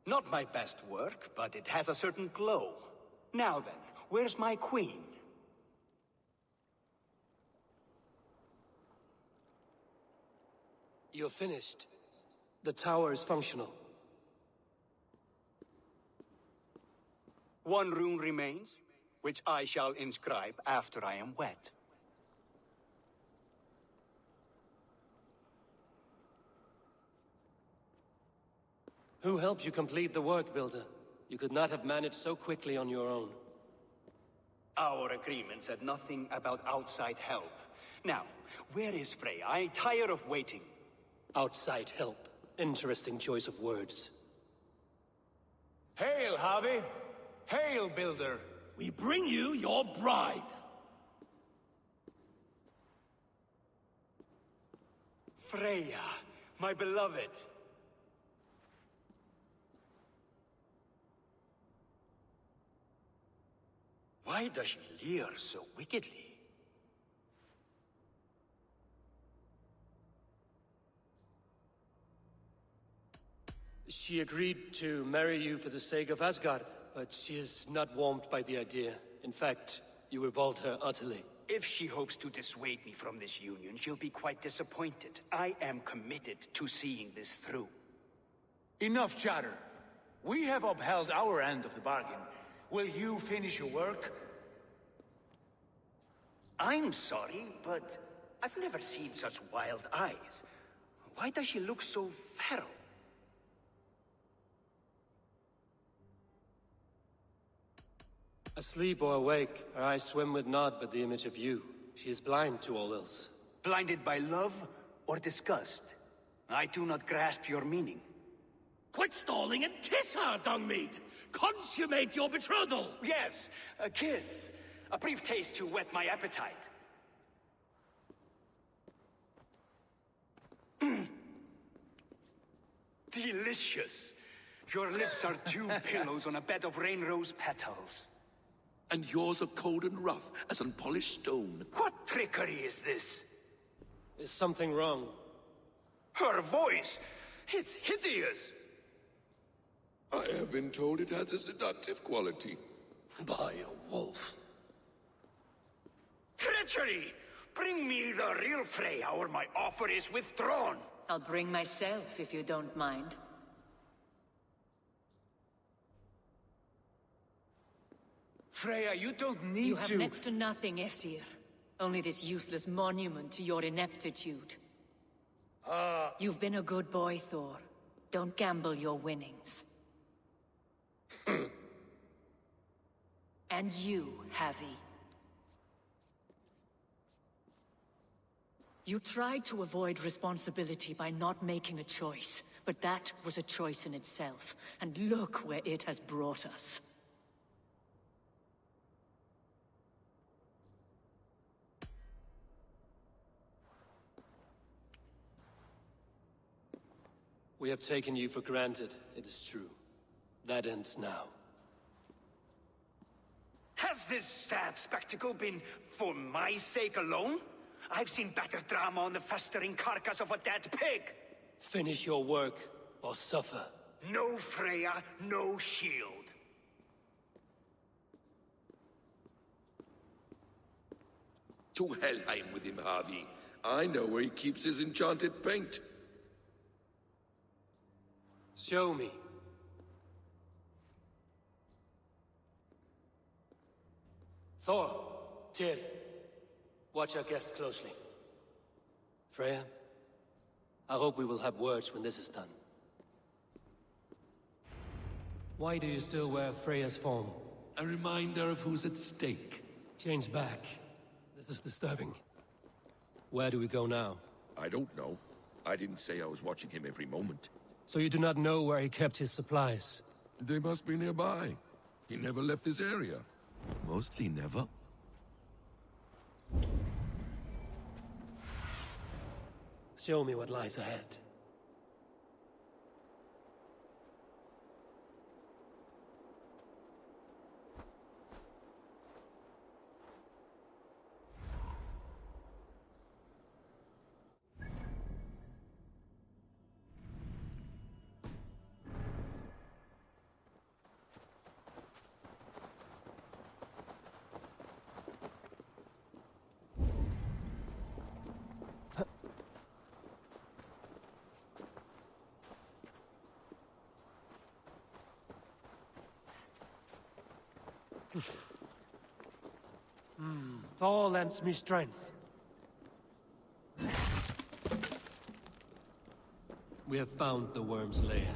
Not my best work, but it has a certain glow. Now then, where's my queen? You're finished. The tower is functional. One rune remains, which I shall inscribe after I am wet. Who helped you complete the work, Builder? You could not have managed so quickly on your own. Our agreement said nothing about outside help. Now, where is Freya? I'm tired of waiting. Outside help. Interesting choice of words. Hail, Harvey! Hail, Builder! We bring you your bride! Freya, my beloved. Why does she leer so wickedly? She agreed to marry you for the sake of Asgard, but she is not warmed by the idea. In fact, you revolt her utterly. If she hopes to dissuade me from this union, she'll be quite disappointed. I am committed to seeing this through. Enough chatter. We have upheld our end of the bargain. Will you finish your work? I'm sorry, but I've never seen such wild eyes. Why does she look so feral? Asleep or awake, her eyes swim with naught but the image of you. She is blind to all else. Blinded by love or disgust? I do not grasp your meaning. Quit stalling and kiss her, Dungmeat! Consummate your betrothal! Yes, a kiss. A brief taste to whet my appetite. Delicious. Your lips are two pillows on a bed of rain rose petals. And yours are cold and rough as unpolished stone. What trickery is this? Is something wrong? Her voice! It's hideous! I have been told it has a seductive quality. By a wolf. Treachery! Bring me the real Freya, or my offer is withdrawn! I'll bring myself, if you don't mind. Freya, you don't need You have to... next to nothing, Aesir. Only this useless monument to your ineptitude. You've been a good boy, Thor. Don't gamble your winnings. And you, Havi. You tried to avoid responsibility by not making a choice, but that was a choice in itself, and look where it has brought us. We have taken you for granted, it is true. That ends now. Has this sad spectacle been for my sake alone? I've seen better drama on the festering carcass of a dead pig! Finish your work, or suffer. No Freya, no shield. To Helheim with him, Harvey. I know where he keeps his enchanted paint. Show me. Thor, Tyr, watch our guest closely. Freya, I hope we will have words when this is done. Why do you still wear Freya's form? A reminder of who's at stake. Change back. This is disturbing. Where do we go now? I don't know. I didn't say I was watching him every moment. So you do not know where he kept his supplies? They must be nearby. He never left this area. Mostly never. Show me what lies ahead. Thor lends me strength. We have found the worm's lair.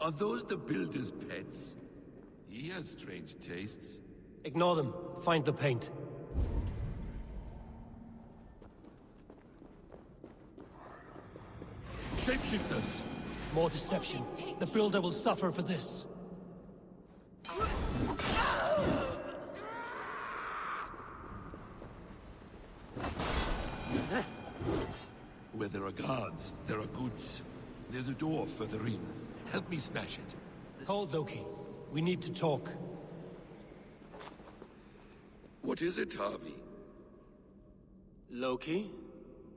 Are those the builder's pets? He has strange tastes. Ignore them. Find the paint. Shapeshifters! More deception. The builder will suffer for this. Where there are guards, there are goods. There's a door further in. Help me smash it. Hold, Loki. We need to talk. What is it, Harvey? Loki?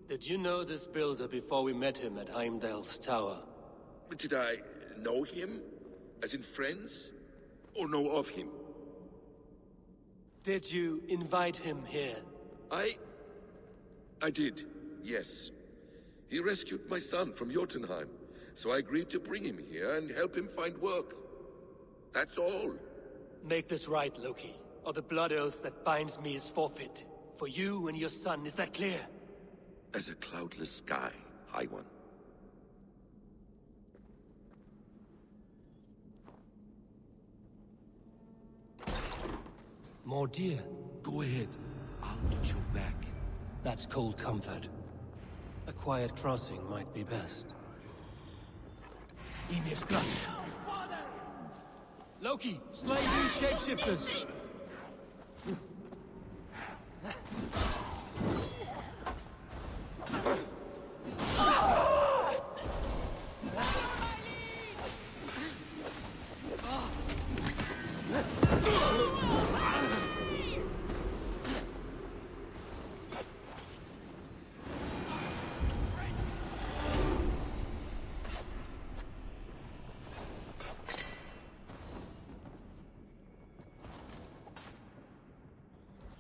Did you know this builder before we met him at Heimdall's tower? Did I know him? As in friends? Or know of him? Did you invite him here? I did, yes. He rescued my son from Jotunheim, so I agreed to bring him here and help him find work. That's all. Make this right, Loki, or the blood oath that binds me is forfeit. For you and your son, is that clear? As a cloudless sky, High One. More deer. Go ahead. I'll get your back. That's cold comfort. A quiet crossing might be best. Emir's blood. Loki, slay these shapeshifters!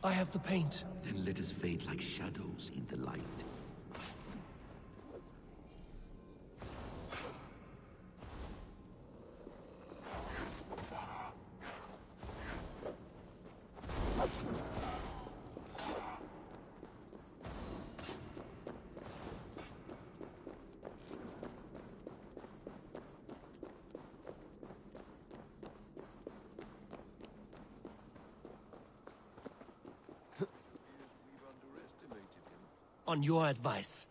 I have the paint. Then let us fade like shadows in the light. On your advice,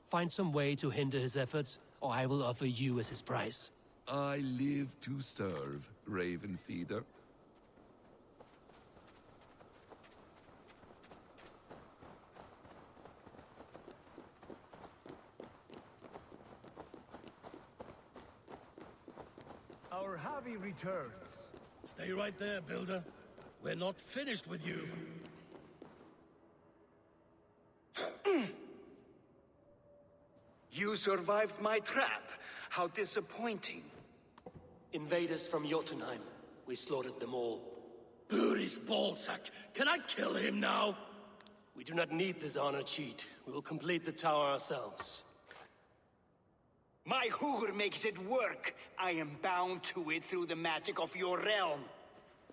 find some way to hinder his efforts, or I will offer you as his prize. I live to serve, Raven Feeder. Our Javi returns. Stay right there, Builder. We're not finished with you. You survived my trap. How disappointing. Invaders from Jotunheim. We slaughtered them all. Buri's ballsack. Can I kill him now? We do not need this honor cheat. We will complete the tower ourselves. My Hugr makes it work. I am bound to it through the magic of your realm.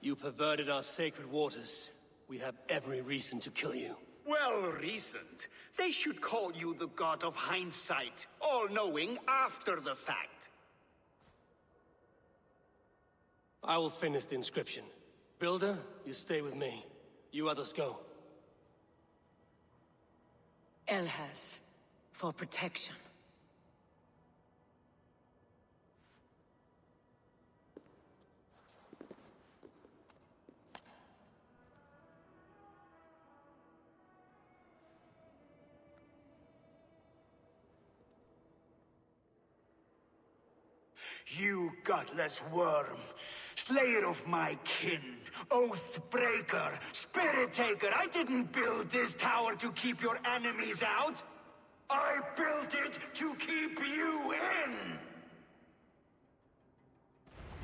You perverted our sacred waters. We have every reason to kill you. Well reasoned. They should call you the god of hindsight, all-knowing after the fact. I will finish the inscription. Builder, you stay with me. You others go. Elhas, for protection. You godless worm, slayer of my kin, oath breaker, spirit taker, I didn't build this tower to keep your enemies out. I built it to keep you in.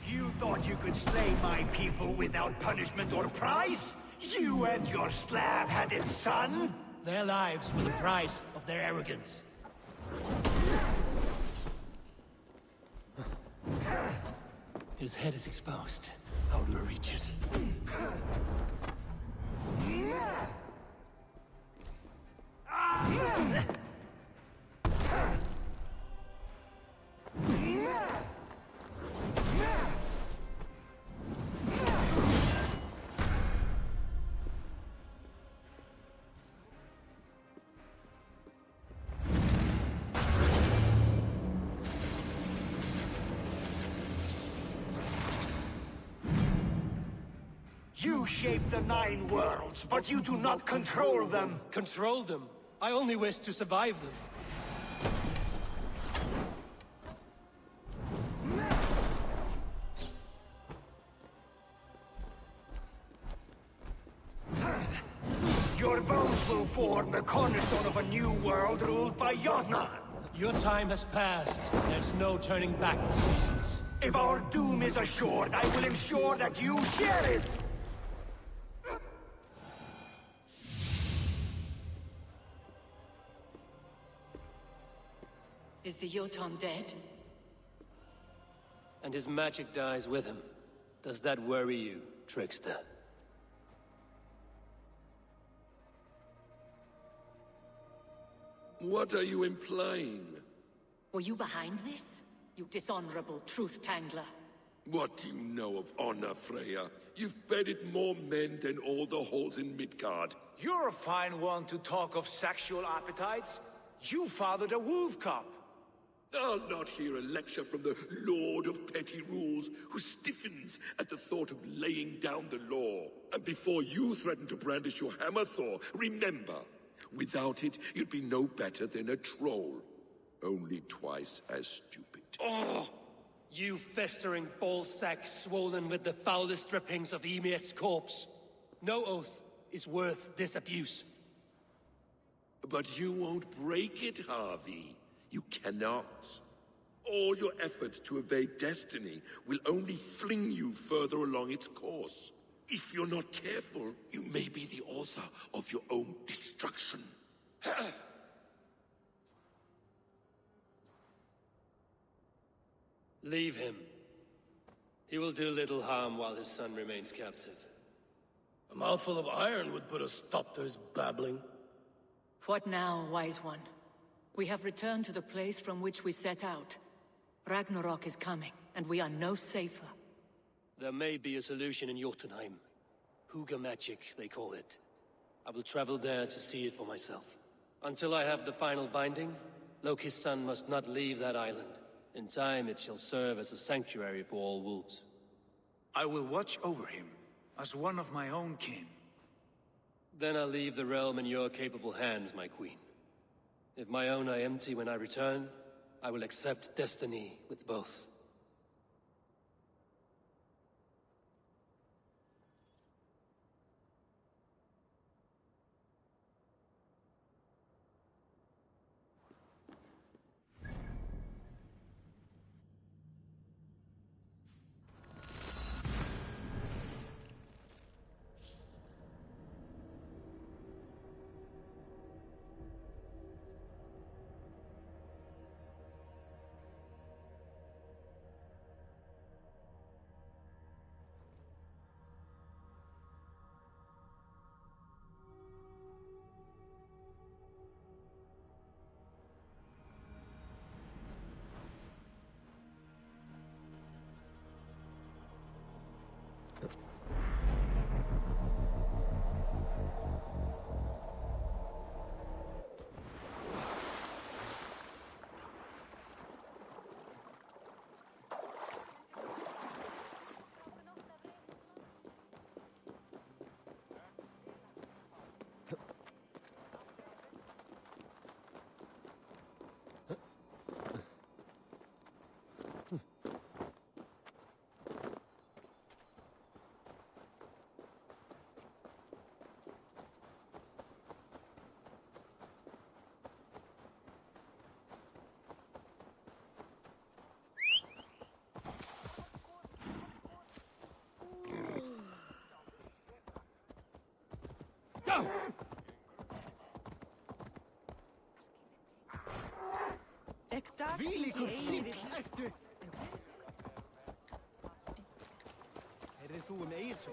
You thought you could slay my people without punishment or prize? You and your slab-headed son? Their lives were the price of their arrogance. His head is exposed. How do I reach it? You shape the 9 worlds, but you do not control them. Control them? I only wish to survive them. Your bones will form the cornerstone of a new world ruled by Jotnar. Your time has passed. There's no turning back the seasons. If our doom is assured, I will ensure that you share it! Is the Jotun dead? And his magic dies with him. Does that worry you, trickster? What are you implying? Were you behind this? You dishonorable truth-tangler. What do you know of honor, Freya? You've bedded more men than all the halls in Midgard. You're a fine one to talk of sexual appetites. You fathered a wolf cub. I'll not hear a lecture from the Lord of Petty Rules, who stiffens at the thought of laying down the law. And before you threaten to brandish your hammer, Thor, remember, without it, you'd be no better than a troll. Only twice as stupid. Oh! You festering ballsack swollen with the foulest drippings of Ymir's corpse. No oath is worth this abuse. But you won't break it, Harvey. You cannot. All your efforts to evade destiny will only fling you further along its course. If you're not careful, you may be the author of your own destruction. Leave him. He will do little harm while his son remains captive. A mouthful of iron would put a stop to his babbling. What now, wise one? We have returned to the place from which we set out. Ragnarok is coming, and we are no safer. There may be a solution in Jotunheim. Hugger magic, they call it. I will travel there to see it for myself. Until I have the final binding, Loki's son must not leave that island. In time, it shall serve as a sanctuary for all wolves. I will watch over him, as one of my own kin. Then I'll leave the realm in your capable hands, my queen. If my own are empty when I return, I will accept destiny with both.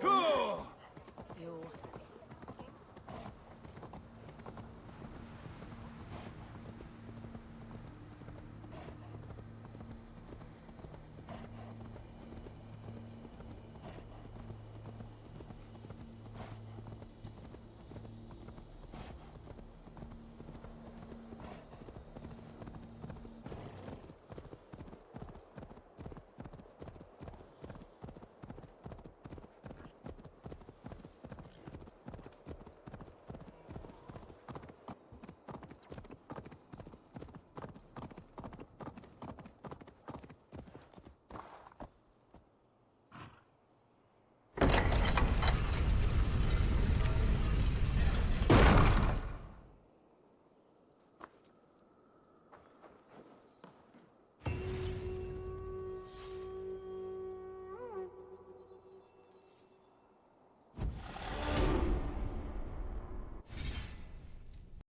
Go! Jo,